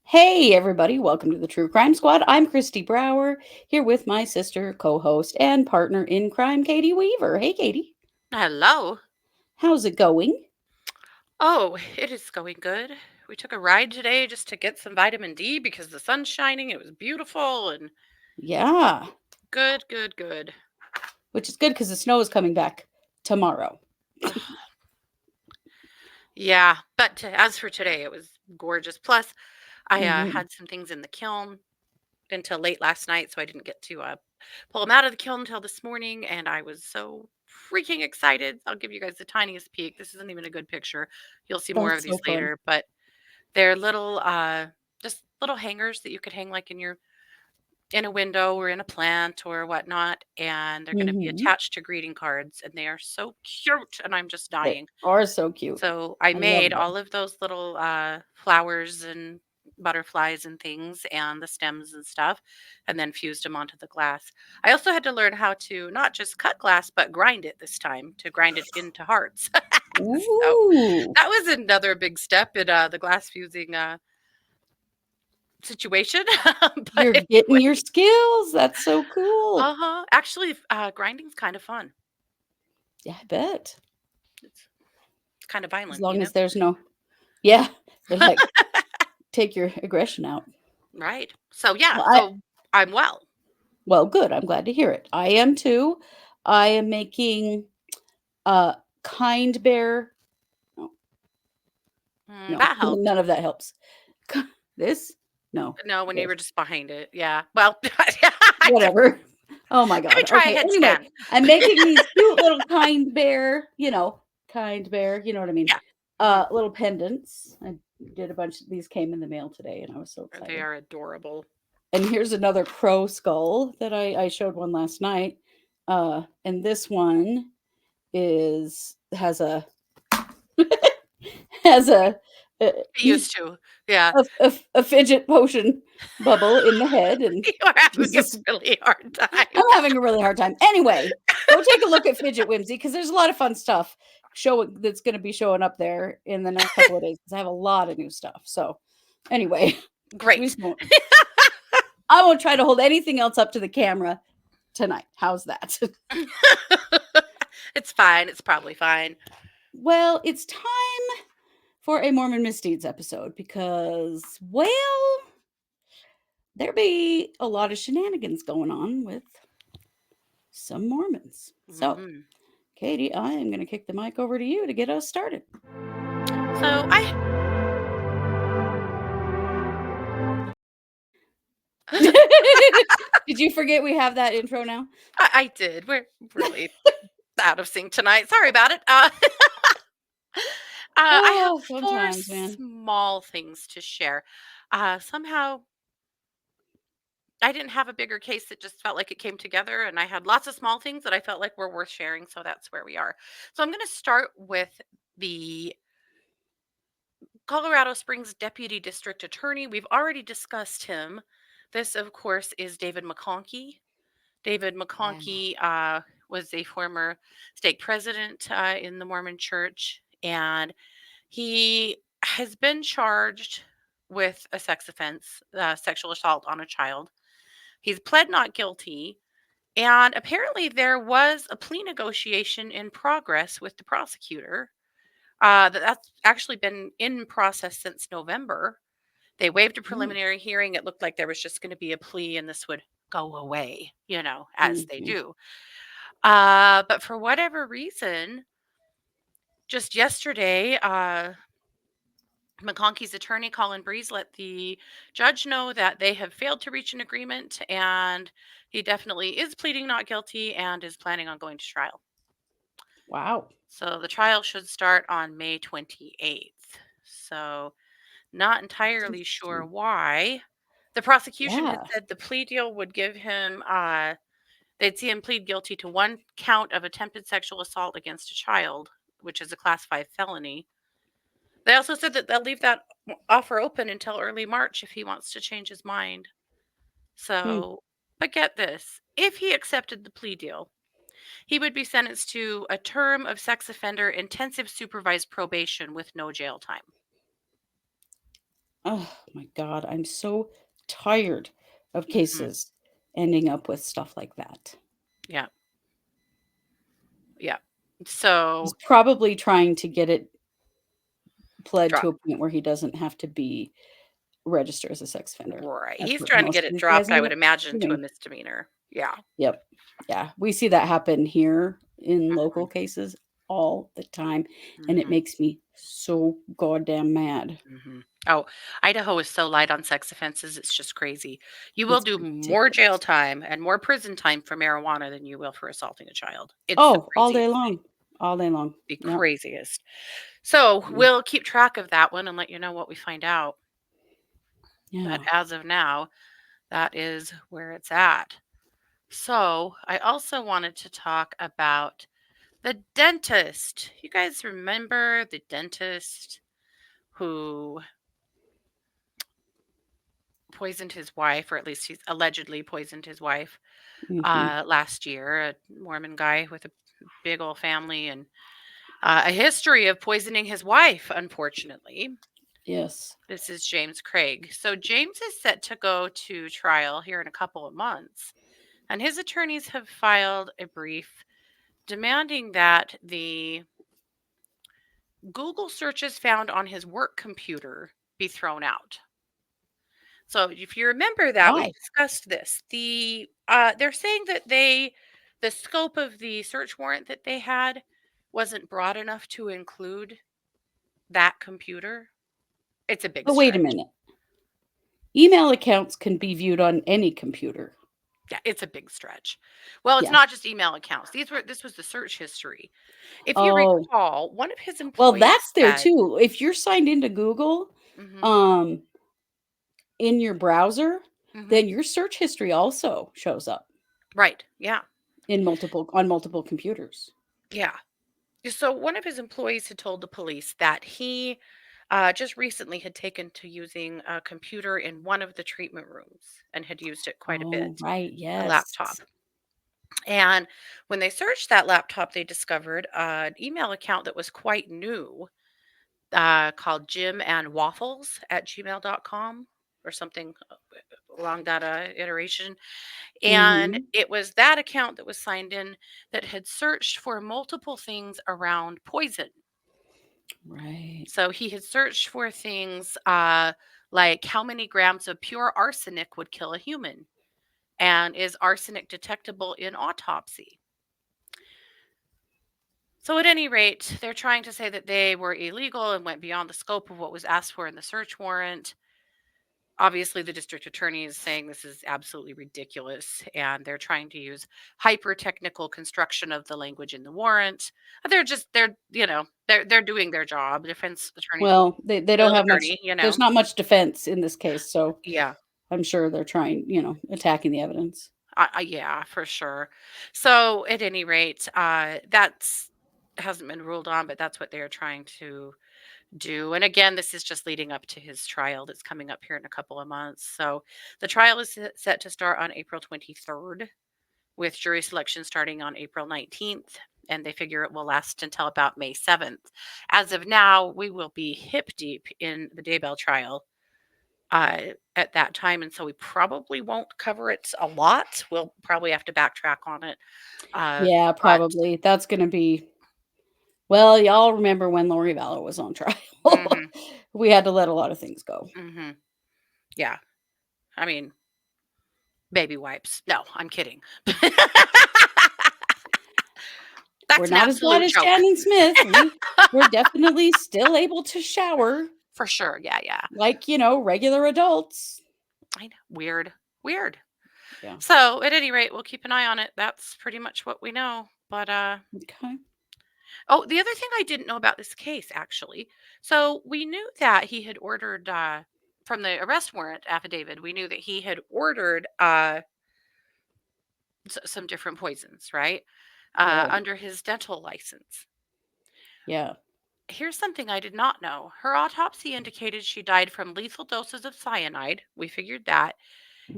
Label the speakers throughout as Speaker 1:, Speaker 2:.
Speaker 1: Hey, everybody, welcome to the True Crime Squad. I'm Christy Brower, here with my sister, co-host, and partner in crime, Katie Weaver. Hey, Katie.
Speaker 2: Hello.
Speaker 1: How's it going?
Speaker 2: Oh, it is going good. We took a ride today just to get some vitamin D because the sun's shining. It was beautiful and
Speaker 1: Yeah,
Speaker 2: good, good, good.
Speaker 1: which is good because the snow is coming back tomorrow.
Speaker 2: Yeah, but as for today, it was gorgeous. Plus, I
Speaker 1: Mhm.
Speaker 2: had some things in the kiln until late last night, so I didn't get to pull them out of the kiln until this morning, and I was so freaking excited. I'll give you guys the tiniest peek. This isn't even a good picture. You'll see more of
Speaker 1: That's so
Speaker 2: these
Speaker 1: fun.
Speaker 2: later, but they're little, just little hangers that you could hang like in a window or in a plant or whatnot, and they're going to be
Speaker 1: Mhm.
Speaker 2: attached to greeting cards, and they are so cute, and I'm just
Speaker 1: They
Speaker 2: dying.
Speaker 1: are so cute.
Speaker 2: So I
Speaker 1: I love
Speaker 2: made
Speaker 1: them.
Speaker 2: all of those little flowers and butterflies and things and the stems and stuff, and then fused them onto the glass. I also had to learn how to not just cut glass but grind it this time to grind it into hearts. So
Speaker 1: Ooh,
Speaker 2: that was another big step in the glass fusing situation. But
Speaker 1: you're getting
Speaker 2: anyway,
Speaker 1: your skills. That's so cool.
Speaker 2: uh-huh. Actually, grinding's kind of fun.
Speaker 1: Yeah, I bet.
Speaker 2: It's kind of
Speaker 1: As
Speaker 2: violent,
Speaker 1: long as there's no, yeah, they're like, take your aggression out.
Speaker 2: Right. So yeah,
Speaker 1: Well,
Speaker 2: so I'm well.
Speaker 1: well, good. I'm glad to hear it. I am too. I am making kind bear. No, no,
Speaker 2: That helped.
Speaker 1: none of that helps. This? No.
Speaker 2: No, when you
Speaker 1: This.
Speaker 2: were just behind it. Yeah. Well,
Speaker 1: Whatever. Oh my
Speaker 2: maybe
Speaker 1: god.
Speaker 2: try a
Speaker 1: Okay. Anyway,
Speaker 2: headstand.
Speaker 1: I'm making these cute little kind bear, kind bear, you know what I mean?
Speaker 2: Yeah. Hmm.
Speaker 1: Little pendants. I did a bunch of these came in the mail today and I was so
Speaker 2: They
Speaker 1: excited.
Speaker 2: are adorable.
Speaker 1: And here's another crow skull that I showed one last night. And this one has a has a,
Speaker 2: I used to. Yeah.
Speaker 1: a fidget potion bubble in the head, and
Speaker 2: You are having a
Speaker 1: this is
Speaker 2: really hard time.
Speaker 1: I'm having a really hard time. Anyway, go take a look at Fidget Whimsy because there's a lot of fun stuff that's going to be showing up there in the next couple of days because I have a lot of new stuff. So, anyway, we
Speaker 2: Great.
Speaker 1: won't. I won't try to hold anything else up to the camera tonight. How's that?
Speaker 2: It's fine. It's probably fine.
Speaker 1: Well, it's time for a Mormon Misdeeds episode because, well, there be a lot of shenanigans going on with some Mormons. So,
Speaker 2: Hmm.
Speaker 1: Katie, I am going to kick the mic over to you to get us started.
Speaker 2: So I
Speaker 1: Did you forget we have that intro now?
Speaker 2: I did. We're really out of sync tonight. Sorry about it. I have
Speaker 1: Oh,
Speaker 2: four
Speaker 1: sometimes, man.
Speaker 2: small things to share. Somehow I didn't have a bigger case that just felt like it came together, and I had lots of small things that I felt like were worth sharing. So that's where we are. So I'm going to start with the Colorado Springs Deputy District Attorney. We've already discussed him. This, of course, is David McConkie. David
Speaker 1: Yeah.
Speaker 2: McConkie was a former stake president in the Mormon Church, and he has been charged with a sex offense, sexual assault on a child. He's pled not guilty, and apparently there was a plea negotiation in progress with the prosecutor. That's actually been in process since November. They waived a
Speaker 1: Mm,
Speaker 2: preliminary hearing. It looked like there was just going to be a plea and this would go away, as they
Speaker 1: mhm.
Speaker 2: do. But for whatever reason, just yesterday, McConkie's attorney, Colin Breeze, let the judge know that they have failed to reach an agreement and he definitely is pleading not guilty and is planning on going to trial.
Speaker 1: Wow.
Speaker 2: So the trial should start on May 28th. So, not
Speaker 1: That's
Speaker 2: entirely sure
Speaker 1: interesting.
Speaker 2: why. The prosecution had
Speaker 1: Yeah.
Speaker 2: said the plea deal would give him, they'd see him plead guilty to one count of attempted sexual assault against a child. which is a Class 5 felony. They also said that they'll leave that offer open until early March if he wants to change his mind. So, but get this, if he accepted the plea deal, he would be sentenced to a term of sex offender intensive supervised probation with no jail time.
Speaker 1: Oh my God, I'm so tired of
Speaker 2: Mhm.
Speaker 1: cases ending up with stuff like that.
Speaker 2: Yeah. Yeah. So,
Speaker 1: He's probably trying to get it pled
Speaker 2: drop.
Speaker 1: to a point where he doesn't have to be register as a sex offender.
Speaker 2: Right.
Speaker 1: That's
Speaker 2: He's
Speaker 1: what
Speaker 2: trying to
Speaker 1: most
Speaker 2: get
Speaker 1: of
Speaker 2: it
Speaker 1: these guys
Speaker 2: dropped, I
Speaker 1: end
Speaker 2: would
Speaker 1: up
Speaker 2: imagine, to a
Speaker 1: doing.
Speaker 2: misdemeanor. Yeah.
Speaker 1: Yep. Yeah, we see that happen here in local
Speaker 2: Mhm.
Speaker 1: cases all the time, and it
Speaker 2: Mhm.
Speaker 1: makes me so goddamn mad.
Speaker 2: Mhm. Oh, Idaho is so light on sex offenses, it's just crazy. You will
Speaker 1: It's
Speaker 2: do more jail
Speaker 1: ridiculous.
Speaker 2: time and more prison time for marijuana than you will for assaulting a child. It's the
Speaker 1: Oh, all day
Speaker 2: craziest thing.
Speaker 1: long. All day long.
Speaker 2: The
Speaker 1: Yep.
Speaker 2: craziest. So,
Speaker 1: Yeah.
Speaker 2: we'll keep track of that one and let you know what we find out. But
Speaker 1: Yeah.
Speaker 2: as of now, that is where it's at. So, I also wanted to talk about the dentist. You guys remember the dentist who poisoned his wife, or at least he's allegedly poisoned his wife
Speaker 1: Mhm.
Speaker 2: last year? A Mormon guy with a big old family and a history of poisoning his wife, unfortunately.
Speaker 1: Yes.
Speaker 2: This is James Craig. So, James is set to go to trial here in a couple of months, and his attorneys have filed a brief demanding that the Google searches found on his work computer be thrown out. So if you remember that, we
Speaker 1: Why?
Speaker 2: discussed this. They're saying that the scope of the search warrant that they had wasn't broad enough to include that computer. It's a big
Speaker 1: But wait a
Speaker 2: stretch.
Speaker 1: minute. Email accounts can be viewed on any computer.
Speaker 2: Yeah, it's a big stretch. Well, it's
Speaker 1: Yeah.
Speaker 2: not just email accounts. This was the search history. If you
Speaker 1: Oh,
Speaker 2: recall, one of his
Speaker 1: well,
Speaker 2: employees
Speaker 1: that's there
Speaker 2: said,
Speaker 1: too. If you're signed into Google,
Speaker 2: hmm
Speaker 1: um, in your browser,
Speaker 2: hmm
Speaker 1: then your search history also shows up
Speaker 2: right, yeah,
Speaker 1: in multiple computers.
Speaker 2: yeah. So one of his employees had told the police that he just recently had taken to using a computer in one of the treatment rooms and had used it quite a
Speaker 1: Oh,
Speaker 2: bit,
Speaker 1: right.
Speaker 2: a
Speaker 1: Yes.
Speaker 2: laptop. And when they searched that laptop, they discovered an email account that was quite new called Jim and Waffles at gmail.com or something along that iteration. And
Speaker 1: Mhm.
Speaker 2: it was that account that was signed in that had searched for multiple things around poison.
Speaker 1: Right.
Speaker 2: So he had searched for things like how many grams of pure arsenic would kill a human, and is arsenic detectable in autopsy? So, at any rate, they're trying to say that they were illegal and went beyond the scope of what was asked for in the search warrant. Obviously, the district attorney is saying this is absolutely ridiculous, and they're trying to use hyper technical construction of the language in the warrant. They're doing their job. Defense attorneys will
Speaker 1: Well, they
Speaker 2: kill
Speaker 1: don't
Speaker 2: an
Speaker 1: have much.
Speaker 2: attorney, you
Speaker 1: There's
Speaker 2: know.
Speaker 1: not much defense in this case, so
Speaker 2: Yeah.
Speaker 1: I'm sure they're trying, attacking the evidence.
Speaker 2: Yeah, for sure. So at any rate, that's hasn't been ruled on, but that's what they're trying to do. And again, this is just leading up to his trial that's coming up here in a couple of months. So the trial is set to start on April 23rd, with jury selection starting on April 19th. And they figure it will last until about May 7th. As of now, we will be hip deep in the Daybell trial at that time, and so we probably won't cover it a lot. We'll probably have to backtrack on it,
Speaker 1: Yeah,
Speaker 2: but
Speaker 1: probably. That's gonna be well, y'all remember when Lori Vallow was on trial.
Speaker 2: mhm,
Speaker 1: We had to let a lot of things go.
Speaker 2: mhm, yeah. I mean, baby wipes. No, I'm kidding.
Speaker 1: We're
Speaker 2: That's an
Speaker 1: not as bad
Speaker 2: absolute
Speaker 1: as
Speaker 2: joke.
Speaker 1: Shannon Smith. We're definitely still able to shower
Speaker 2: For sure. Yeah, yeah.
Speaker 1: like, regular adults.
Speaker 2: I know. Weird. Weird.
Speaker 1: Yeah.
Speaker 2: So, at any rate, we'll keep an eye on it. That's pretty much what we know. But
Speaker 1: Okay.
Speaker 2: oh, the other thing I didn't know about this case actually. So, we knew that he had ordered from the arrest warrant affidavit, we knew that he had ordered some different poisons, right?
Speaker 1: Right.
Speaker 2: Under his dental license.
Speaker 1: Yeah.
Speaker 2: Here's something I did not know. Her autopsy indicated she died from lethal doses of cyanide. We figured that.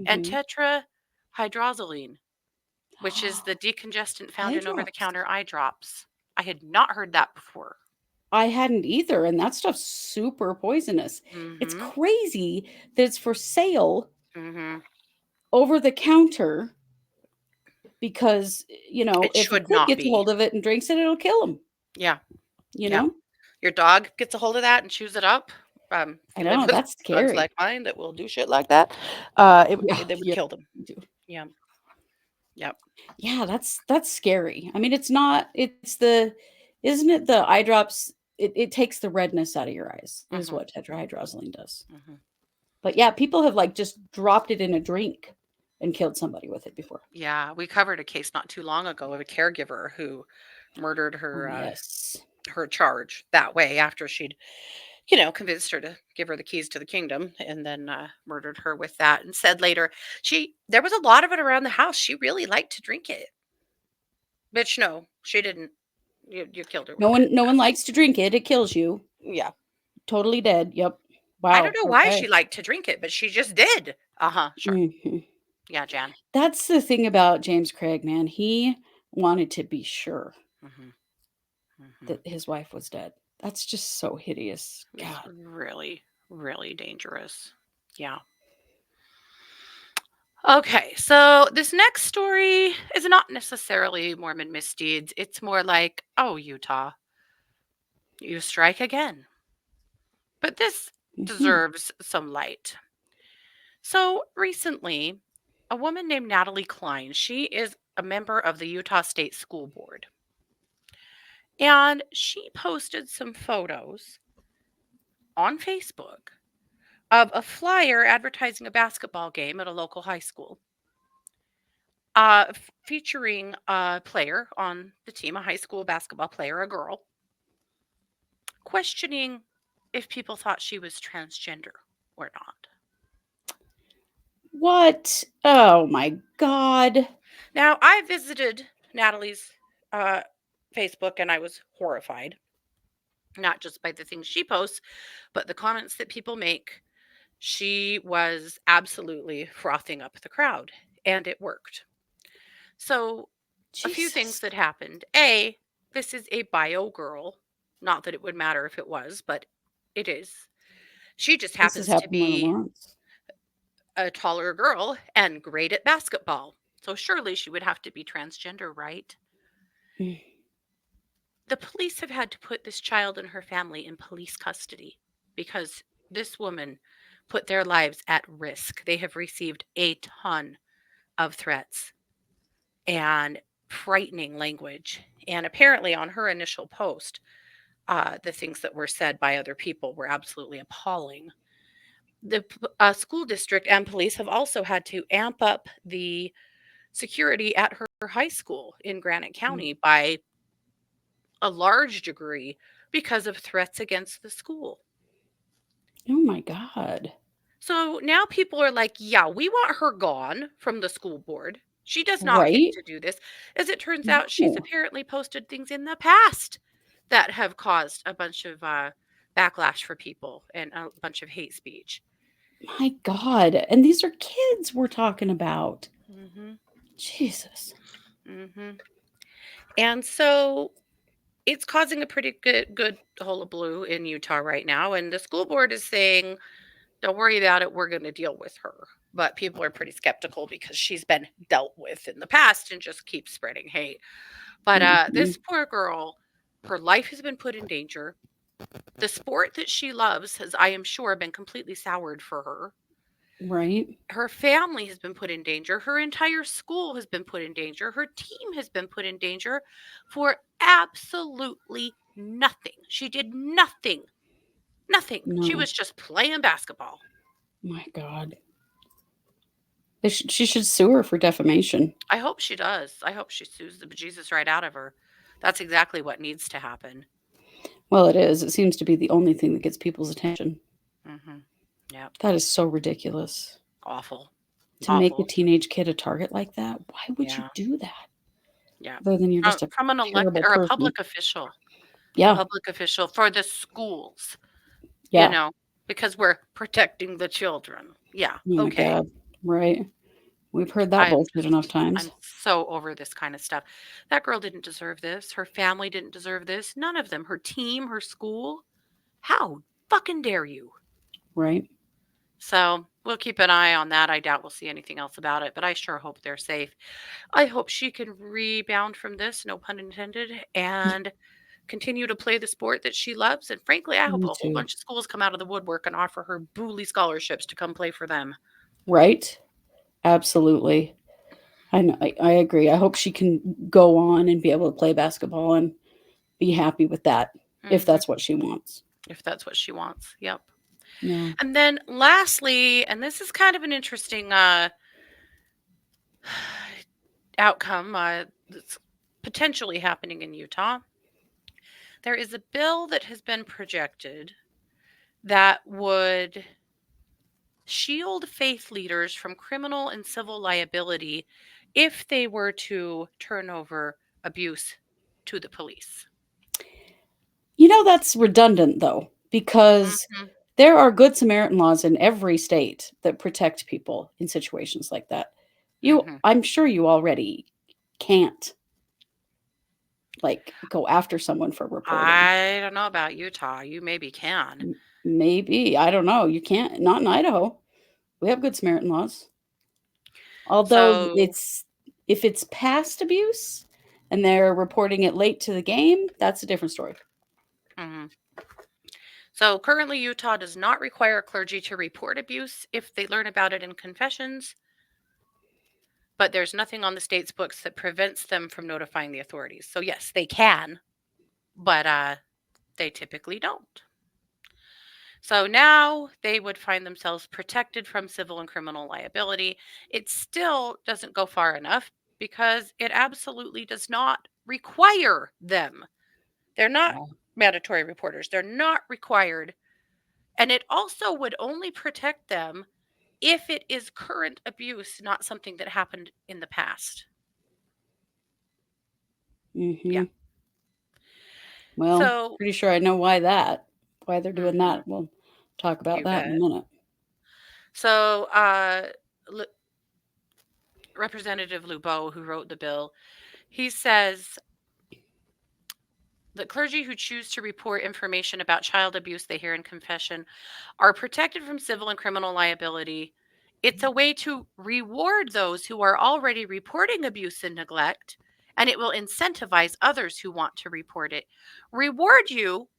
Speaker 2: And
Speaker 1: Mhm.
Speaker 2: tetrahydrozoline, which is the decongestant found
Speaker 1: Eye
Speaker 2: in over the
Speaker 1: drops.
Speaker 2: counter eye drops. I had not heard that before.
Speaker 1: I hadn't either, and that stuff's super poisonous. It's
Speaker 2: Mm-hmm.
Speaker 1: crazy that it's for sale
Speaker 2: Mm-hmm.
Speaker 1: over the counter because,
Speaker 2: It
Speaker 1: if a
Speaker 2: should
Speaker 1: kid
Speaker 2: not
Speaker 1: gets a
Speaker 2: be.
Speaker 1: hold of it and drinks it, it'll kill him,
Speaker 2: Yeah.
Speaker 1: you
Speaker 2: Yeah.
Speaker 1: know?
Speaker 2: Your dog gets a hold of that and chews it up. If
Speaker 1: I
Speaker 2: you live
Speaker 1: know,
Speaker 2: with
Speaker 1: that's
Speaker 2: dogs
Speaker 1: scary.
Speaker 2: like mine that will do shit like that,
Speaker 1: Yeah,
Speaker 2: they would
Speaker 1: yeah.
Speaker 2: kill them.
Speaker 1: Me too.
Speaker 2: Yeah. Yep.
Speaker 1: Yeah, that's scary. I mean, isn't it the eye drops? It takes the redness out of your eyes, is
Speaker 2: Mm-hmm.
Speaker 1: what tetrahydrozoline does.
Speaker 2: Mm-hmm.
Speaker 1: But yeah, people have like just dropped it in a drink and killed somebody with it before.
Speaker 2: Yeah, we covered a case not too long ago of a caregiver who murdered
Speaker 1: Oh, yes.
Speaker 2: her charge that way after she'd, convinced her to give her the keys to the kingdom, and then murdered her with that, and said later there was a lot of it around the house. She really liked to drink it. Bitch, no, she didn't. You killed her
Speaker 1: No
Speaker 2: with it.
Speaker 1: one no one likes to drink it. It kills you.
Speaker 2: Yeah.
Speaker 1: Totally dead. Yep.
Speaker 2: I don't
Speaker 1: Wow.
Speaker 2: know why
Speaker 1: Okay.
Speaker 2: she liked to drink it, but she just did. Uh-huh, sure.
Speaker 1: Mhm.
Speaker 2: Yeah, Jan.
Speaker 1: That's the thing about James Craig, man. He wanted to be sure
Speaker 2: Mhm. Mhm.
Speaker 1: that his wife was dead. That's just so hideous.
Speaker 2: It's
Speaker 1: God.
Speaker 2: really, really dangerous. Yeah. Okay, so this next story is not necessarily Mormon misdeeds. It's more like, oh, Utah, you strike again. But this
Speaker 1: Mhm.
Speaker 2: deserves some light. So recently, a woman named Natalie Klein, she is a member of the Utah State School Board, and she posted some photos on Facebook of a flyer advertising a basketball game at a local high school. Featuring a player on the team, a high school basketball player, a girl, questioning if people thought she was transgender or not.
Speaker 1: What? Oh my God.
Speaker 2: Now, I visited Natalie's uh, Facebook and I was horrified, not just by the things she posts, but the comments that people make. She was absolutely frothing up the crowd, and it worked. So, a few things
Speaker 1: Jesus.
Speaker 2: that happened. A, this is a bio girl. Not that it would matter if it was, but it is. She just
Speaker 1: This has
Speaker 2: happens to
Speaker 1: happened more than
Speaker 2: be
Speaker 1: once.
Speaker 2: a taller girl and great at basketball. So surely she would have to be transgender, right?
Speaker 1: Mm.
Speaker 2: The police have had to put this child and her family in police custody because this woman put their lives at risk. They have received a ton of threats and frightening language. And apparently, on her initial post, the things that were said by other people were absolutely appalling. The school district and police have also had to amp up the security at her high school in Granite
Speaker 1: Mm.
Speaker 2: County by a large degree because of threats against the school.
Speaker 1: Oh my God.
Speaker 2: So now people are like, yeah, we want her gone from the school board. She does not get
Speaker 1: Right?
Speaker 2: to do this. As it turns out, she's
Speaker 1: No.
Speaker 2: apparently posted things in the past that have caused a bunch of backlash for people and a bunch of hate speech.
Speaker 1: My God. And these are kids we're talking about.
Speaker 2: Hmm.
Speaker 1: Jesus.
Speaker 2: Hmm. And so it's causing a pretty good hullabaloo in Utah right now. And the school board is saying, don't worry about it. We're going to deal with her. But people are pretty skeptical because she's been dealt with in the past and just keeps spreading hate. But
Speaker 1: Mhm.
Speaker 2: this poor girl, her life has been put in danger. The sport that she loves has, I am sure, been completely soured for her.
Speaker 1: Right?
Speaker 2: Her family has been put in danger. Her entire school has been put in danger. Her team has been put in danger for absolutely nothing. She did nothing. Nothing. She
Speaker 1: No.
Speaker 2: was just playing basketball.
Speaker 1: My God. She should sue her for defamation.
Speaker 2: I hope she does. I hope she sues the bejesus right out of her. That's exactly what needs to happen.
Speaker 1: Well, it is. It seems to be the only thing that gets people's attention.
Speaker 2: Hmm. Yep.
Speaker 1: That is so ridiculous.
Speaker 2: Awful.
Speaker 1: To make a
Speaker 2: Awful.
Speaker 1: teenage kid a target like that? Why would you
Speaker 2: Yeah.
Speaker 1: do that?
Speaker 2: Yeah.
Speaker 1: Other than you're just a
Speaker 2: From an elected
Speaker 1: terrible
Speaker 2: or a
Speaker 1: person.
Speaker 2: public official.
Speaker 1: Yeah.
Speaker 2: public official for the schools,
Speaker 1: Yeah.
Speaker 2: because we're protecting the children. Yeah,
Speaker 1: Oh my
Speaker 2: okay.
Speaker 1: god. Right. We've heard that
Speaker 2: I'm
Speaker 1: bullshit enough
Speaker 2: I'm
Speaker 1: times.
Speaker 2: so over this kind of stuff. That girl didn't deserve this. Her family didn't deserve this. None of them. Her team, her school. How fucking dare you?
Speaker 1: Right.
Speaker 2: So we'll keep an eye on that. I doubt we'll see anything else about it, but I sure hope they're safe. I hope she can rebound from this, no pun intended, and continue to play the sport that she loves. And frankly, I hope
Speaker 1: Me
Speaker 2: a whole
Speaker 1: too.
Speaker 2: bunch of schools come out of the woodwork and offer her Booley scholarships to come play for them.
Speaker 1: Right. Absolutely. I know, I agree. I hope she can go on and be able to play basketball and be happy with that if
Speaker 2: Hmm.
Speaker 1: that's what she wants.
Speaker 2: If that's what she wants. Yep.
Speaker 1: Yeah.
Speaker 2: And then lastly, and this is kind of an interesting outcome that's potentially happening in Utah. There is a bill that has been projected that would shield faith leaders from criminal and civil liability if they were to turn over abuse to the police.
Speaker 1: That's redundant though, because
Speaker 2: Hmm.
Speaker 1: there are good Samaritan laws in every state that protect people in situations like that.
Speaker 2: Hmm.
Speaker 1: I'm sure you already can't like go after someone for reporting.
Speaker 2: I don't know about Utah. You maybe can.
Speaker 1: Maybe, I don't know. You can't, not in Idaho. We have good Samaritan laws. Although
Speaker 2: So,
Speaker 1: if it's past abuse and they're reporting it late to the game, that's a different story.
Speaker 2: mhm. So currently, Utah does not require clergy to report abuse if they learn about it in confessions, but there's nothing on the state's books that prevents them from notifying the authorities. So yes, they can, but they typically don't. So now they would find themselves protected from civil and criminal liability. It still doesn't go far enough because it absolutely does not require them. They're not
Speaker 1: Wow.
Speaker 2: mandatory reporters. They're not required. And it also would only protect them if it is current abuse, not something that happened in the past. Yeah.
Speaker 1: Mhm. Well,
Speaker 2: So,
Speaker 1: pretty sure I know why they're doing
Speaker 2: mhm,
Speaker 1: that. We'll talk about
Speaker 2: you
Speaker 1: that in a
Speaker 2: bet.
Speaker 1: minute.
Speaker 2: So, Representative Lubeau, who wrote the bill, he says the clergy who choose to report information about child abuse they hear in confession are protected from civil and criminal liability. It's a way to reward those who are already reporting abuse and neglect, and it will incentivize others who want to report it. Reward you?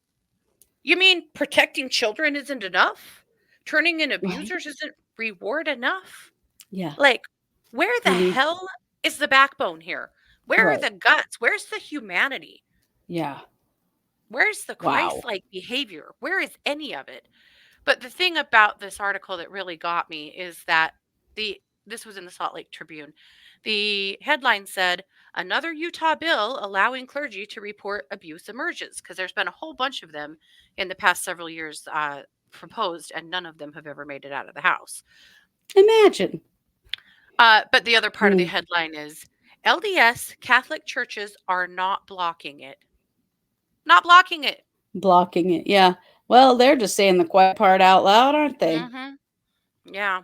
Speaker 2: You mean protecting children isn't enough? Turning in
Speaker 1: Right?
Speaker 2: abusers isn't reward enough?
Speaker 1: Yeah.
Speaker 2: Like, where the
Speaker 1: We need
Speaker 2: hell is the backbone here? Where are
Speaker 1: right.
Speaker 2: the guts? Where's the humanity?
Speaker 1: Yeah.
Speaker 2: Where's the
Speaker 1: Wow.
Speaker 2: Christ-like behavior? Where is any of it? But the thing about this article that really got me is that this was in the Salt Lake Tribune. The headline said, "Another Utah bill allowing clergy to report abuse emerges," because there's been a whole bunch of them in the past several years proposed, and none of them have ever made it out of the House.
Speaker 1: Imagine.
Speaker 2: But the other part of the
Speaker 1: Mm,
Speaker 2: headline is LDS Catholic churches are not blocking it. Not blocking it.
Speaker 1: blocking it. Yeah. Well, they're just saying the quiet part out loud, aren't they?
Speaker 2: Hmm. Yeah.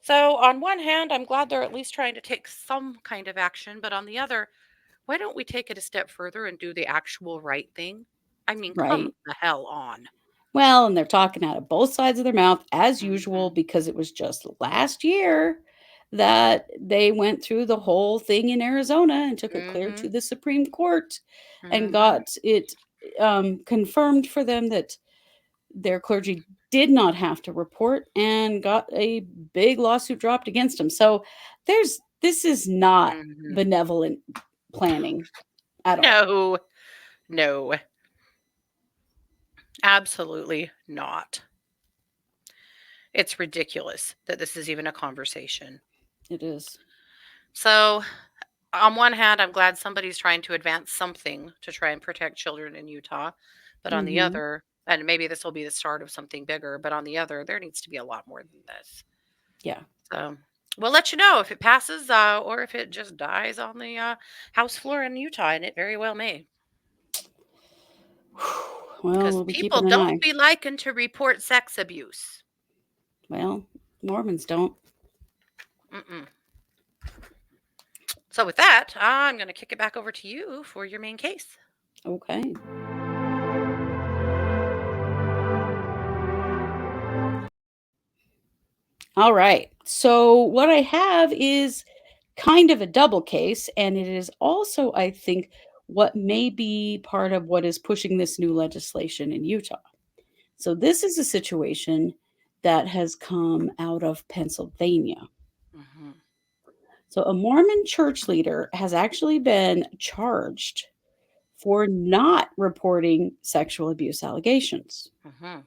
Speaker 2: So, on one hand, I'm glad they're at least trying to take some kind of action, but on the other, why don't we take it a step further and do the actual right thing? I mean, come
Speaker 1: Right.
Speaker 2: the hell on.
Speaker 1: Well, and they're talking out of both sides of their mouth as usual
Speaker 2: Hmm.
Speaker 1: because it was just last year that they went through the whole thing in Arizona and took it clear to
Speaker 2: Hmm.
Speaker 1: the Supreme Court and
Speaker 2: Hmm.
Speaker 1: got it confirmed for them that their clergy did not have to report and got a big lawsuit dropped against them. So this is not
Speaker 2: Hmm.
Speaker 1: benevolent planning at all.
Speaker 2: No, no, absolutely not. It's ridiculous that this is even a conversation.
Speaker 1: It is.
Speaker 2: So, on one hand, I'm glad somebody's trying to advance something to try and protect children in Utah. But on the
Speaker 1: Hmm.
Speaker 2: other, and maybe this will be the start of something bigger, but on the other, there needs to be a lot more than this.
Speaker 1: Yeah.
Speaker 2: So we'll let you know if it passes or if it just dies on the House floor in Utah, and it very well may.
Speaker 1: Well,
Speaker 2: Because
Speaker 1: we'll be
Speaker 2: people
Speaker 1: keeping an eye.
Speaker 2: don't be liking to report sex abuse.
Speaker 1: Well, Mormons don't.
Speaker 2: Mm-mm. So with that, I'm going to kick it back over to you for your main case.
Speaker 1: Okay. All right. So what I have is kind of a double case, and it is also, I think, what may be part of what is pushing this new legislation in Utah. So this is a situation that has come out of Pennsylvania.
Speaker 2: Mm-hmm.
Speaker 1: So a Mormon church leader has actually been charged for not reporting sexual abuse allegations.
Speaker 2: Mm-hmm.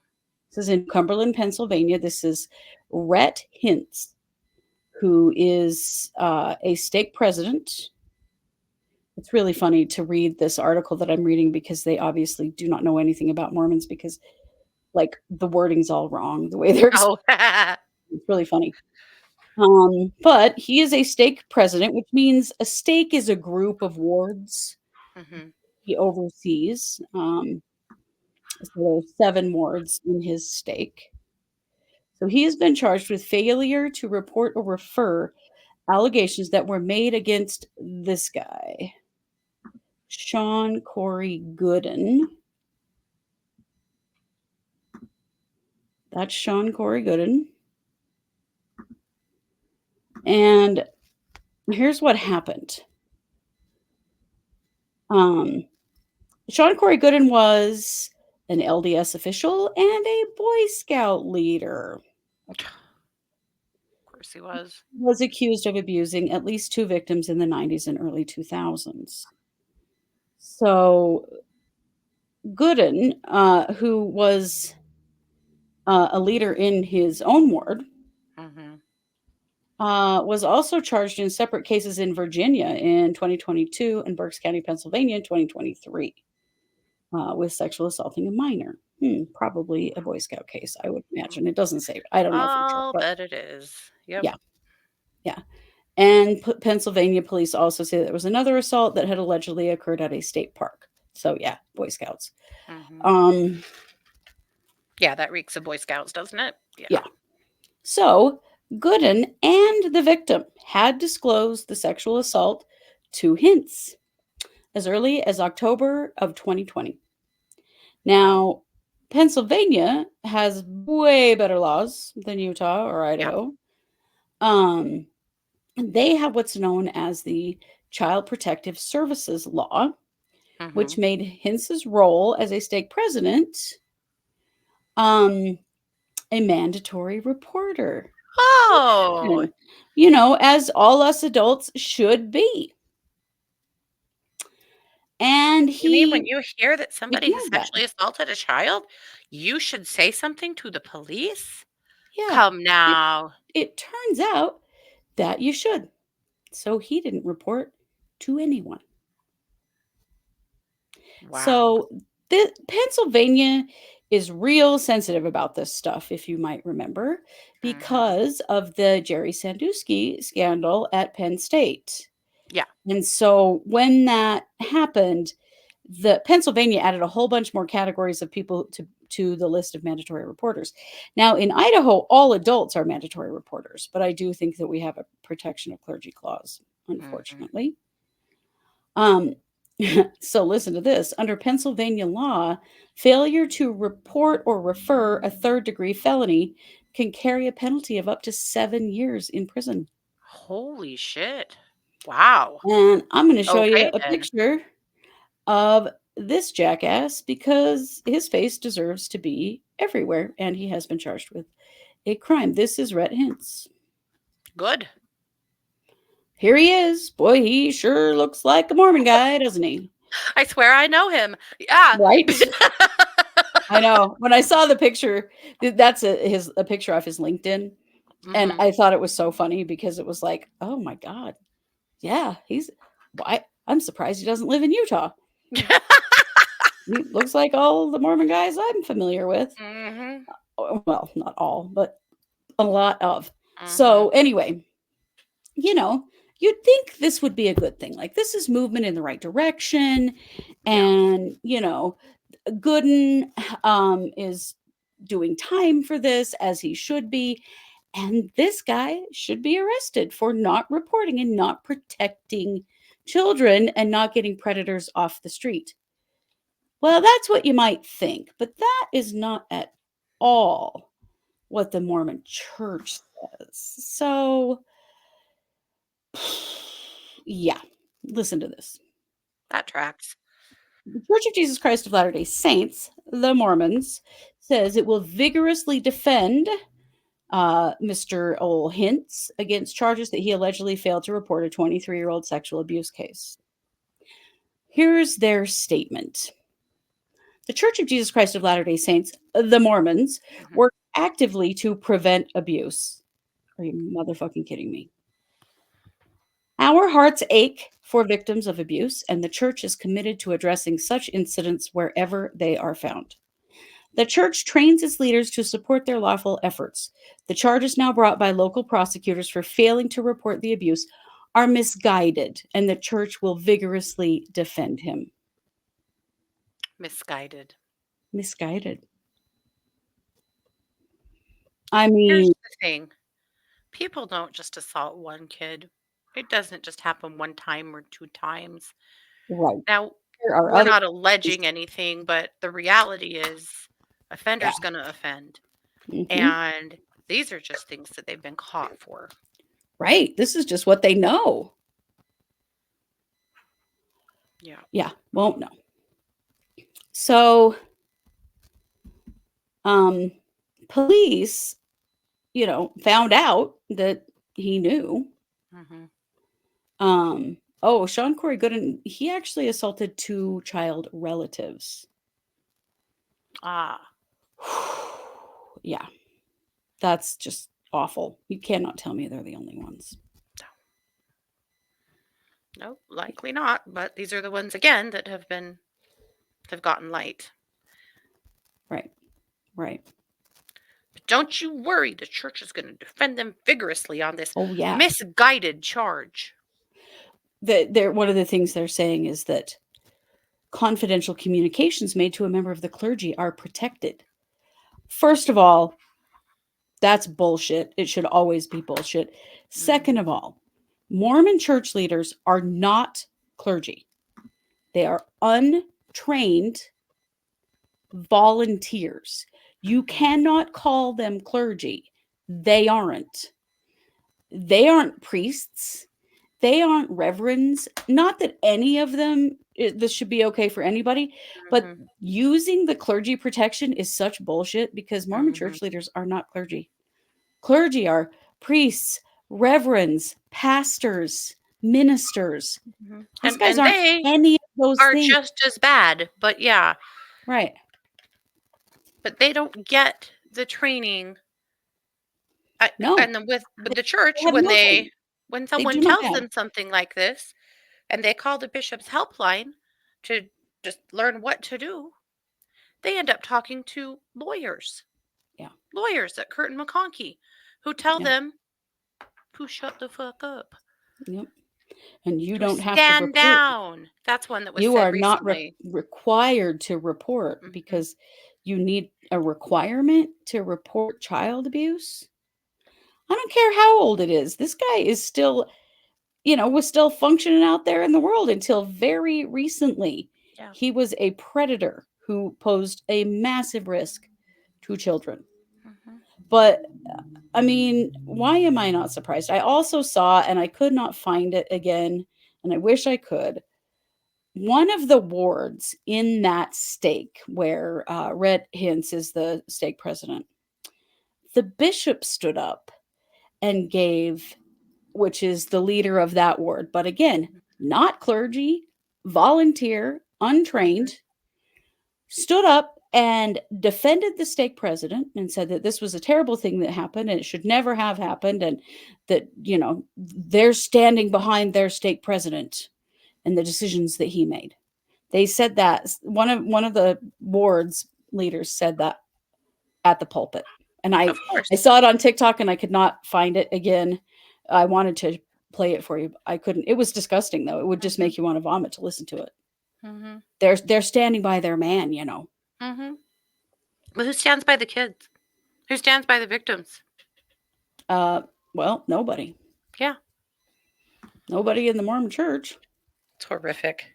Speaker 1: This is in Cumberland, Pennsylvania. This is Rhett Hintze, who is a stake president. It's really funny to read this article that I'm reading because they obviously do not know anything about Mormons because, like, the wording's all wrong the way they're
Speaker 2: Oh,
Speaker 1: it's really funny. But he is a stake president, which means a stake is a group of wards
Speaker 2: mm-hmm.
Speaker 1: he oversees. So there's 7 wards in his stake. So he has been charged with failure to report or refer allegations that were made against this guy, Shawn Cory Gooden. That's Shawn Cory Gooden. And here's what happened. Shawn Cory Gooden was an LDS official and a Boy Scout leader.
Speaker 2: Of course he was.
Speaker 1: He was accused of abusing at least 2 victims in the 90s and early 2000s. So Gooden, who was a leader in his own ward,
Speaker 2: Mm-hmm.
Speaker 1: was also charged in separate cases in Virginia in 2022 and Berks County, Pennsylvania in 2023 with sexual assaulting a minor. Probably a Boy Scout case, I would imagine. It doesn't say. I don't know for sure.
Speaker 2: I'll
Speaker 1: But
Speaker 2: bet it is. Yep.
Speaker 1: yeah, yeah. And Pennsylvania police also say there was another assault that had allegedly occurred at a state park. So yeah, Boy Scouts.
Speaker 2: Mm-hmm. Yeah, that reeks of Boy Scouts, doesn't it?
Speaker 1: Yeah. So Gooden and the victim had disclosed the sexual assault to Hintze as early as October of 2020. Now, Pennsylvania has way better laws than Utah or Idaho. They have what's known as the Child Protective Services Law, which
Speaker 2: Mm-hmm.
Speaker 1: made Hintze's role as a stake president a mandatory reporter.
Speaker 2: Oh,
Speaker 1: You know, as all us adults should be. And
Speaker 2: you mean when
Speaker 1: he
Speaker 2: you hear that somebody has
Speaker 1: ignored that.
Speaker 2: sexually assaulted a child, you should say something to the police?
Speaker 1: Yeah.
Speaker 2: Come
Speaker 1: It,
Speaker 2: now.
Speaker 1: it turns out that you should. So he didn't report to anyone.
Speaker 2: Wow.
Speaker 1: So Pennsylvania is real sensitive about this stuff, if you might remember, because of the Jerry Sandusky scandal at Penn State.
Speaker 2: Yeah.
Speaker 1: And so when that happened, the Pennsylvania added a whole bunch more categories of people to the list of mandatory reporters. Now in Idaho, all adults are mandatory reporters, but I do think that we have a protection of clergy clause, unfortunately. So listen to this. Under Pennsylvania law, failure to report or refer a 3rd-degree felony can carry a penalty of up to 7 years in prison.
Speaker 2: Holy shit. Wow.
Speaker 1: And I'm going to show you
Speaker 2: Okay,
Speaker 1: a
Speaker 2: then.
Speaker 1: picture of this jackass because his face deserves to be everywhere, and he has been charged with a crime. This is Rhett Hintze.
Speaker 2: Good.
Speaker 1: Here he is. Boy, he sure looks like a Mormon guy, doesn't he?
Speaker 2: I swear I know him. Yeah.
Speaker 1: Right? I know. When I saw the picture, that's a picture off his LinkedIn. And
Speaker 2: Mhm.
Speaker 1: I thought it was so funny because it was like, oh my God. Yeah, I'm surprised he doesn't live in Utah. He looks like all the Mormon guys I'm familiar with.
Speaker 2: Mhm.
Speaker 1: Well, not all, but a lot of.
Speaker 2: Mhm.
Speaker 1: So anyway, you know, you'd think this would be a good thing. Like, this is movement in the right direction.
Speaker 2: Yeah.
Speaker 1: And, Gooden is doing time for this, as he should be. And this guy should be arrested for not reporting and not protecting children and not getting predators off the street. Well, that's what you might think, but that is not at all what the Mormon church says. So, yeah, listen to this.
Speaker 2: That tracks.
Speaker 1: The Church of Jesus Christ of Latter-day Saints, the Mormons, says it will vigorously defend Mr. Ol Hintze against charges that he allegedly failed to report a 23-year-old sexual abuse case. Here's their statement. The Church of Jesus Christ of Latter-day Saints, the Mormons, work actively to prevent abuse. Are you motherfucking kidding me? Our hearts ache for victims of abuse, and the church is committed to addressing such incidents wherever they are found. The church trains its leaders to support their lawful efforts. The charges now brought by local prosecutors for failing to report the abuse are misguided, and the church will vigorously defend him.
Speaker 2: Misguided.
Speaker 1: Misguided. I
Speaker 2: Here's
Speaker 1: mean,
Speaker 2: the thing. People don't just assault one kid. It doesn't just happen one time or two times.
Speaker 1: right.
Speaker 2: Now,
Speaker 1: There are
Speaker 2: we're
Speaker 1: other
Speaker 2: not alleging anything, but the reality is offender's going to offend.
Speaker 1: Mhm.
Speaker 2: And these are just things that they've been caught for.
Speaker 1: Right. This is just what they know.
Speaker 2: Yeah.
Speaker 1: Yeah, won't know. So, police, found out that he knew.
Speaker 2: Mhm.
Speaker 1: Shawn Cory Gooden, he actually assaulted 2 child relatives.
Speaker 2: Ah.
Speaker 1: Yeah. That's just awful. You cannot tell me they're the only ones.
Speaker 2: Nope, likely not. But these are the ones again that have gotten light.
Speaker 1: Right. Right.
Speaker 2: But don't you worry, the church is going to defend them vigorously on this
Speaker 1: Oh, yeah.
Speaker 2: misguided charge.
Speaker 1: One of the things they're saying is that confidential communications made to a member of the clergy are protected. First of all, that's bullshit. It should always be bullshit. Second of all, Mormon church leaders are not clergy. They are untrained volunteers. You cannot call them clergy. They aren't. They aren't priests. They aren't reverends. Not that any of them, this should be okay for anybody, but using the clergy protection is such bullshit because Mormon church leaders are not clergy. Clergy are priests, reverends, pastors, ministers. These guys aren't
Speaker 2: they
Speaker 1: any of those
Speaker 2: are
Speaker 1: things.
Speaker 2: just as bad, but yeah.
Speaker 1: Right.
Speaker 2: But they don't get the training.
Speaker 1: No.
Speaker 2: And then with the church,
Speaker 1: have
Speaker 2: when
Speaker 1: no training.
Speaker 2: when
Speaker 1: They
Speaker 2: someone
Speaker 1: do not
Speaker 2: tells
Speaker 1: have.
Speaker 2: them something like this, and they call the bishop's helpline to just learn what to do, they end up talking to lawyers.
Speaker 1: Yeah.
Speaker 2: Lawyers at Coeur and McConkie who tell
Speaker 1: Yeah.
Speaker 2: them to shut the fuck up.
Speaker 1: Yep. And you
Speaker 2: To
Speaker 1: don't have to
Speaker 2: stand
Speaker 1: report.
Speaker 2: down. That's one that was
Speaker 1: You
Speaker 2: said
Speaker 1: are not
Speaker 2: recently.
Speaker 1: required to report because you need a requirement to report child abuse. I don't care how old it is. This guy is still, was still functioning out there in the world until very recently.
Speaker 2: Yeah.
Speaker 1: He was a predator who posed a massive risk to children. But I mean, why am I not surprised? I also saw, and I could not find it again, and I wish I could. One of the wards in that stake where Rhett Hintze is the stake president, the bishop stood up and gave, which is the leader of that ward, but again, not clergy, volunteer, untrained, stood up and defended the stake president and said that this was a terrible thing that happened and it should never have happened, and that, they're standing behind their stake president and the decisions that he made. They said that one of the ward's leaders said that at the pulpit. And I saw it on TikTok and I could not find it again. I wanted to play it for you. I couldn't. It was disgusting though. It would just
Speaker 2: Mhm.
Speaker 1: make you want to vomit to listen to it.
Speaker 2: Mhm.
Speaker 1: They're standing by their man, you know.
Speaker 2: Mhm. But who stands by the kids? Who stands by the victims?
Speaker 1: Uh, well, nobody.
Speaker 2: Yeah.
Speaker 1: Nobody in the Mormon church.
Speaker 2: It's horrific.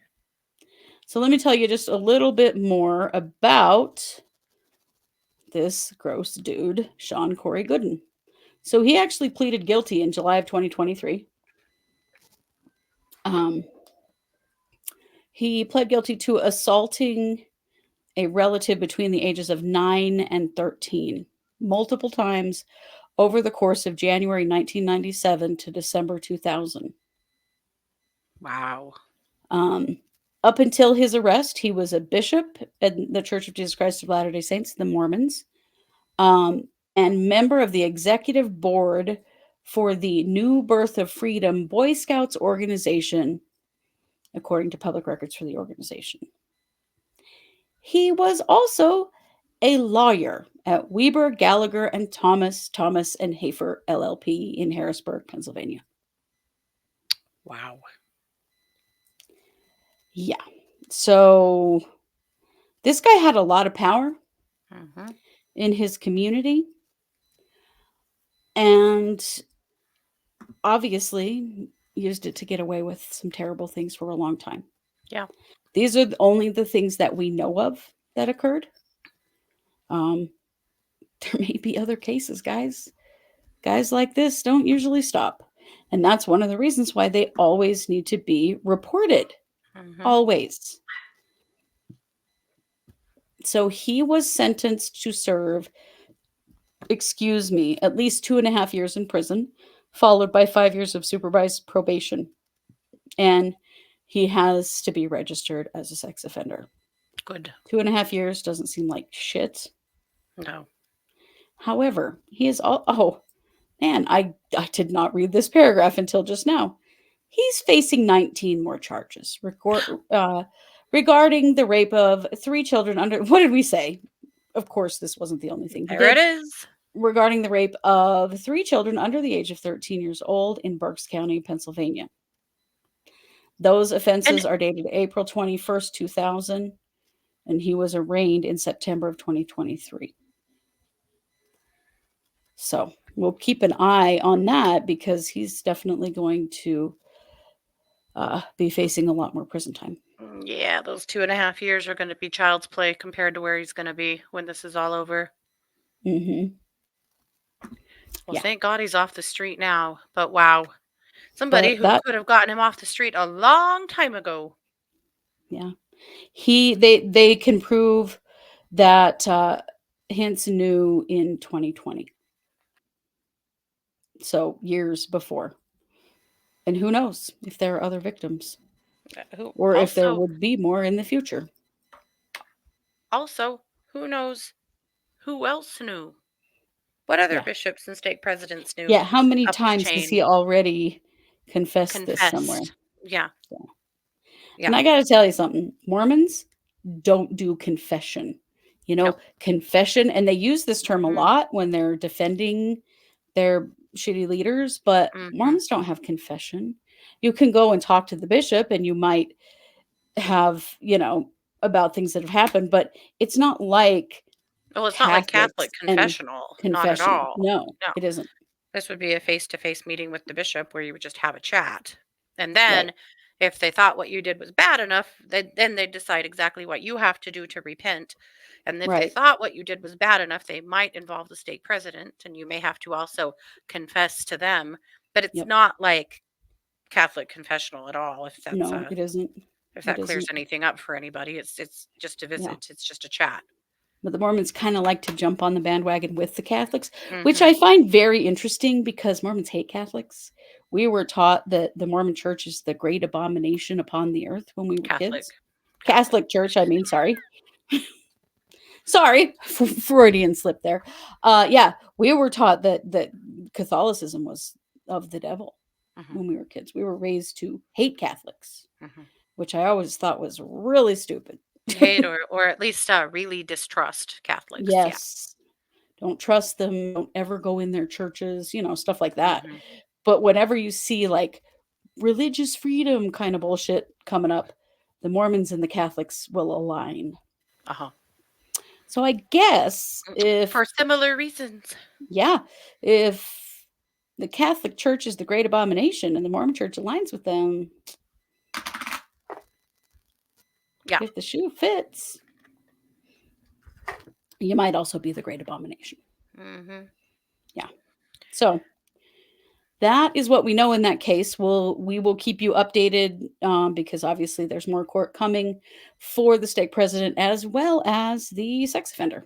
Speaker 1: So let me tell you just a little bit more about this gross dude, Shawn Cory Gooden. So he actually pleaded guilty in July of 2023. Um, he pled guilty to assaulting a relative between the ages of 9 and 13 multiple times over the course of January 1997 to December 2000.
Speaker 2: Wow.
Speaker 1: Um, up until his arrest, he was a bishop in the Church of Jesus Christ of Latter day Saints, the Mormons, um, and member of the executive board for the New Birth of Freedom Boy Scouts organization, according to public records for the organization. He was also a lawyer at Weber, Gallagher, and Thomas and Hafer LLP in Harrisburg, Pennsylvania.
Speaker 2: Wow.
Speaker 1: Yeah. So this guy had a lot of power
Speaker 2: Mhm.
Speaker 1: in his community and obviously used it to get away with some terrible things for a long time.
Speaker 2: Yeah.
Speaker 1: These are only the things that we know of that occurred. Um, there may be other cases, guys. Guys like this don't usually stop. And that's one of the reasons why they always need to be reported.
Speaker 2: Mhm.
Speaker 1: Always. So he was sentenced to serve, at least 2.5 years in prison, followed by 5 years of supervised probation. And he has to be registered as a sex offender.
Speaker 2: Good.
Speaker 1: 2.5 years doesn't seem like shit.
Speaker 2: No.
Speaker 1: However, he is all. Oh, man, I did not read this paragraph until just now. He's facing 19 more charges regarding the rape of 3 children under. What did we say? Of course, this wasn't the only thing he
Speaker 2: There it
Speaker 1: did.
Speaker 2: is.
Speaker 1: Regarding the rape of 3 children under the age of 13 years old in Berks County, Pennsylvania. Those
Speaker 2: And
Speaker 1: offenses are dated April 21st, 2000, and he was arraigned in September of 2023. So we'll keep an eye on that because he's definitely going to be facing a lot more prison time.
Speaker 2: yeah, those 2.5 years are going to be child's play compared to where he's going to be when this is all over.
Speaker 1: Mm-hmm.
Speaker 2: Well,
Speaker 1: Yeah.
Speaker 2: thank God he's off the street now. But wow, somebody
Speaker 1: But
Speaker 2: who
Speaker 1: that,
Speaker 2: could have gotten him off the street a long time ago.
Speaker 1: yeah, they can prove that Hintze knew in 2020. So years before. And who knows if there are other victims
Speaker 2: Who
Speaker 1: or if there
Speaker 2: also
Speaker 1: would be more in the future.
Speaker 2: also who knows who else knew? What other
Speaker 1: Yeah.
Speaker 2: bishops and stake presidents knew
Speaker 1: Yeah. How many
Speaker 2: up the
Speaker 1: times has
Speaker 2: chain?
Speaker 1: he already confessed this somewhere?
Speaker 2: Confessed. Yeah.
Speaker 1: Yeah.
Speaker 2: Yeah.
Speaker 1: And I got to tell you something, Mormons don't do confession.
Speaker 2: No.
Speaker 1: Confession, and they use this term a
Speaker 2: Mhm.
Speaker 1: lot when they're defending their shitty leaders, but
Speaker 2: Mhm.
Speaker 1: Mormons don't have confession. You can go and talk to the bishop and you might have, about things that have happened, but it's not like
Speaker 2: Well, it's not like Catholic
Speaker 1: Catholics and
Speaker 2: confessional. Not at
Speaker 1: confession.
Speaker 2: all.
Speaker 1: No,
Speaker 2: No.
Speaker 1: it isn't.
Speaker 2: This would be a face-to-face meeting with the bishop where you would just have a chat. And
Speaker 1: Right.
Speaker 2: then if they thought what you did was bad enough, then they'd decide exactly what you have to do to repent. And if they
Speaker 1: Right.
Speaker 2: thought what you did was bad enough, they might involve the stake president and you may have to also confess to them. But it's
Speaker 1: Yep.
Speaker 2: not like Catholic confessional at all,
Speaker 1: No, it isn't.
Speaker 2: if
Speaker 1: It
Speaker 2: that clears
Speaker 1: isn't.
Speaker 2: anything up for anybody. It's just a
Speaker 1: Yeah.
Speaker 2: visit. It's just a chat.
Speaker 1: But the Mormons kind of like to jump on the bandwagon with the Catholics, which
Speaker 2: Mhm.
Speaker 1: I find very interesting because Mormons hate Catholics. We were taught that the Mormon church is the great abomination upon the earth when we were
Speaker 2: Catholic.
Speaker 1: kids.
Speaker 2: Catholic.
Speaker 1: Catholic church, I mean, sorry. Sorry, Freudian slip there. Yeah, we were taught that Catholicism was of the devil
Speaker 2: Mhm.
Speaker 1: when we were kids. We were raised to hate Catholics,
Speaker 2: Mhm.
Speaker 1: which I always thought was really stupid.
Speaker 2: Hate or at least really distrust Catholics. Yeah.
Speaker 1: Yes. Don't trust them, don't ever go in their churches, stuff like that.
Speaker 2: Mhm.
Speaker 1: But whenever you see like religious freedom kind of bullshit coming up, the Mormons and the Catholics will align.
Speaker 2: Uh-huh.
Speaker 1: So I guess
Speaker 2: For similar reasons.
Speaker 1: if the Catholic Church is the great abomination and the Mormon Church aligns with them,
Speaker 2: Yeah.
Speaker 1: if the shoe fits, you might also be the great abomination.
Speaker 2: Mm-hmm.
Speaker 1: Yeah. So that is what we know in that case. We will keep you updated because obviously there's more court coming for the stake president as well as the sex offender.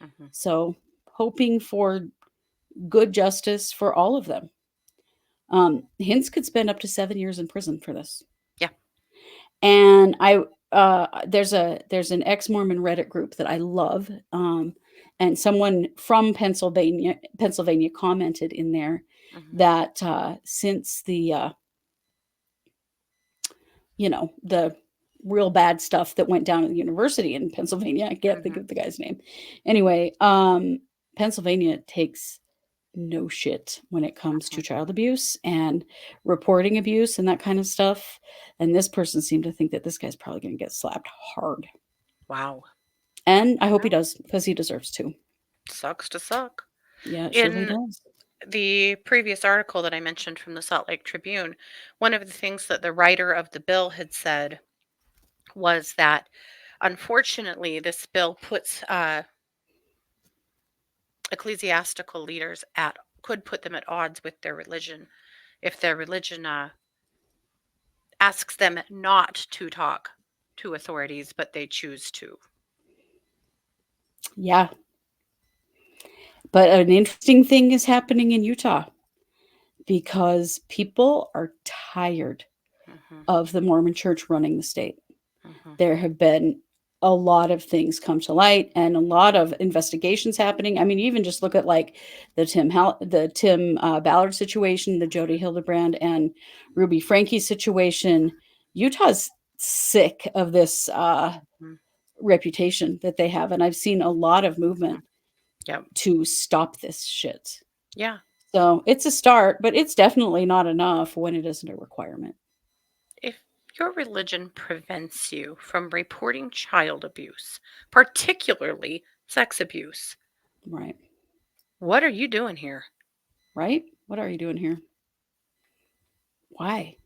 Speaker 2: Mm-hmm.
Speaker 1: So hoping for good justice for all of them. Hintze could spend up to 7 years in prison for this.
Speaker 2: Yeah.
Speaker 1: And there's an ex-Mormon Reddit group that I love, and someone from Pennsylvania commented in there
Speaker 2: Mm-hmm.
Speaker 1: that since the the real bad stuff that went down at the university in Pennsylvania, I can't think of the guy's name. Anyway, Pennsylvania takes no shit when it comes to child abuse and reporting abuse and that kind of stuff. And this person seemed to think that this guy's probably going to get slapped hard.
Speaker 2: Wow.
Speaker 1: And I hope he does, because he deserves to.
Speaker 2: Sucks to suck.
Speaker 1: Yeah, it surely
Speaker 2: In
Speaker 1: does.
Speaker 2: the previous article that I mentioned from the Salt Lake Tribune, one of the things that the writer of the bill had said was that unfortunately this bill puts ecclesiastical leaders could put them at odds with their religion if their religion asks them not to talk to authorities, but they choose to.
Speaker 1: Yeah. But an interesting thing is happening in Utah because people are tired
Speaker 2: Mm-hmm.
Speaker 1: of the Mormon church running the state.
Speaker 2: Mm-hmm.
Speaker 1: There have been a lot of things come to light and a lot of investigations happening. I mean, even just look at like the Tim Ballard situation, the Jody Hildebrand and Ruby Franke situation. Utah's sick of this
Speaker 2: Mm-hmm.
Speaker 1: reputation that they have, and I've seen a lot of movement
Speaker 2: Yep.
Speaker 1: to stop this shit.
Speaker 2: Yeah.
Speaker 1: So it's a start, but it's definitely not enough when it isn't a requirement.
Speaker 2: If your religion prevents you from reporting child abuse, particularly sex abuse,
Speaker 1: Right.
Speaker 2: what are you doing here?
Speaker 1: Right? What are you doing here? Why?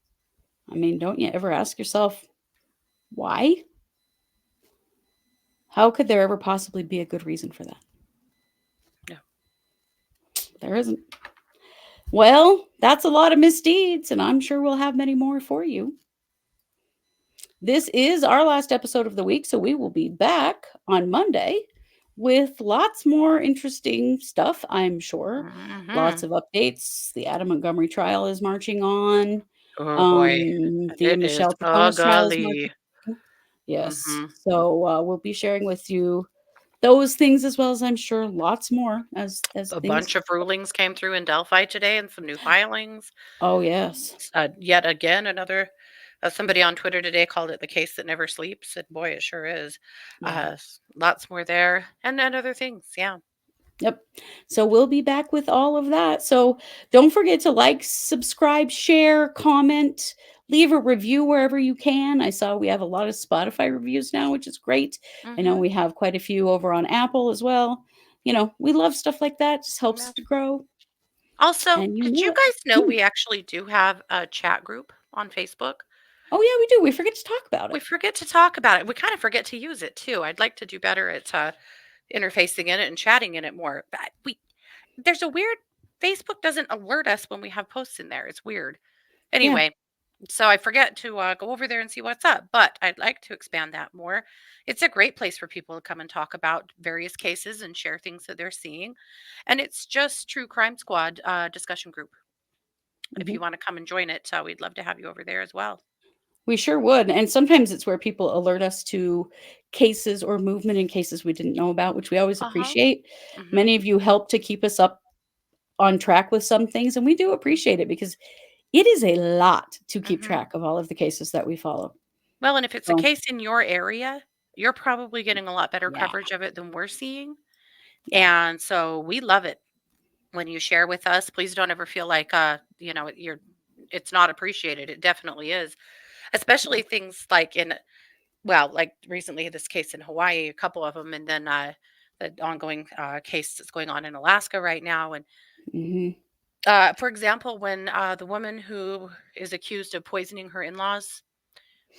Speaker 1: I mean, don't you ever ask yourself, why? How could there ever possibly be a good reason for that?
Speaker 2: No.
Speaker 1: There isn't. Well, that's a lot of misdeeds, and I'm sure we'll have many more for you. This is our last episode of the week, so we will be back on Monday with lots more interesting stuff, I'm sure.
Speaker 2: Mm-hmm.
Speaker 1: Lots of updates. The Adam Montgomery trial is marching on.
Speaker 2: Oh boy.
Speaker 1: The
Speaker 2: It is
Speaker 1: Michelle Tacona's trial is marching.
Speaker 2: ugly.
Speaker 1: Yes.
Speaker 2: Mm-hmm.
Speaker 1: So we'll be sharing with you those things as well as I'm sure lots more as
Speaker 2: A
Speaker 1: things.
Speaker 2: bunch of rulings came through in Delphi today and some new filings.
Speaker 1: Oh yes.
Speaker 2: Yet again, another somebody on Twitter today called it the case that never sleeps, and boy, it sure is.
Speaker 1: Yeah.
Speaker 2: Lots more there, and then other things. Yeah.
Speaker 1: Yep. So we'll be back with all of that. So don't forget to like, subscribe, share, comment, leave a review wherever you can. I saw we have a lot of Spotify reviews now, which is great. I know
Speaker 2: Mm-hmm.
Speaker 1: we have quite a few over on Apple as well. You know, we love stuff like that. Just helps
Speaker 2: Yeah.
Speaker 1: us to grow.
Speaker 2: Also,
Speaker 1: And you
Speaker 2: did you
Speaker 1: know it.
Speaker 2: guys know
Speaker 1: Hmm.
Speaker 2: we actually do have a chat group on Facebook?
Speaker 1: Oh yeah, we do. We forget to talk about
Speaker 2: We
Speaker 1: it.
Speaker 2: forget to talk about it. We kind of forget to use it too. I'd like to do better at interfacing in it and chatting in it more. But there's a weird Facebook doesn't alert us when we have posts in there. It's weird.
Speaker 1: Yeah.
Speaker 2: Anyway, so I forget to go over there and see what's up, but I'd like to expand that more. It's a great place for people to come and talk about various cases and share things that they're seeing. And it's just True Crime Squad discussion group. If
Speaker 1: Hmm.
Speaker 2: you want to come and join it, we'd love to have you over there as well.
Speaker 1: We sure would. And sometimes it's where people alert us to cases or movement in cases we didn't know about, which we always
Speaker 2: Uh-huh.
Speaker 1: appreciate.
Speaker 2: Mm-hmm.
Speaker 1: Many of you help to keep us up on track with some things, and we do appreciate it because it is a lot to keep
Speaker 2: Mm-hmm.
Speaker 1: track of all of the cases that we follow.
Speaker 2: Well, and if it's a
Speaker 1: So,
Speaker 2: case in your area, you're probably getting a lot better
Speaker 1: yeah,
Speaker 2: coverage of it than we're seeing.
Speaker 1: yeah,
Speaker 2: And so we love it when you share with us. Please don't ever feel like you're it's not appreciated. It definitely is, especially things like like recently this case in Hawaii, a couple of them, and then the ongoing case that's going on in Alaska right now. And
Speaker 1: Hmm.
Speaker 2: for example, when the woman who is accused of poisoning her in-laws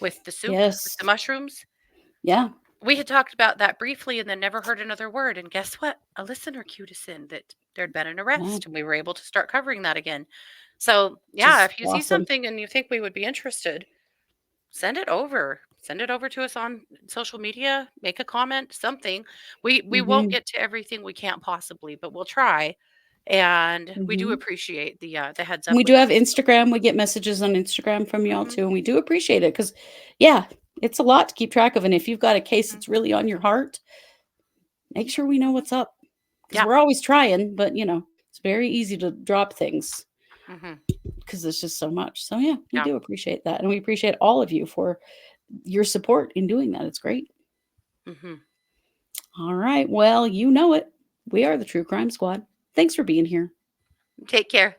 Speaker 2: with the soup, with the
Speaker 1: Yes.
Speaker 2: mushrooms,
Speaker 1: Yeah.
Speaker 2: we had talked about that briefly and then never heard another word. And guess what? A listener cued us in that there'd been an
Speaker 1: Yeah.
Speaker 2: arrest, and we were able to start covering that again. So, yeah,
Speaker 1: Just
Speaker 2: if you see
Speaker 1: awesome.
Speaker 2: something and you think we would be interested, send it over. Send it over to us on social media, make a comment, something. We won't
Speaker 1: Hmm.
Speaker 2: get to everything, we can't possibly, but we'll try. And we do
Speaker 1: Hmm.
Speaker 2: appreciate the heads up
Speaker 1: We
Speaker 2: with
Speaker 1: do
Speaker 2: that
Speaker 1: have
Speaker 2: stuff.
Speaker 1: Instagram. We get messages on Instagram from y'all
Speaker 2: Mhm.
Speaker 1: too, and we do appreciate it because, yeah, it's a lot to keep track of. And if you've got a case
Speaker 2: Mhm.
Speaker 1: that's really on your heart, make sure we know what's up because
Speaker 2: Yeah.
Speaker 1: we're always trying, but it's very easy to drop things
Speaker 2: Mhm.
Speaker 1: because there's just so much. So, yeah, we
Speaker 2: Yeah.
Speaker 1: do appreciate that. And we appreciate all of you for your support in doing that. It's great.
Speaker 2: Mhm.
Speaker 1: All right. Well, you know it. We are the True Crime Squad. Thanks for being here.
Speaker 2: Take care.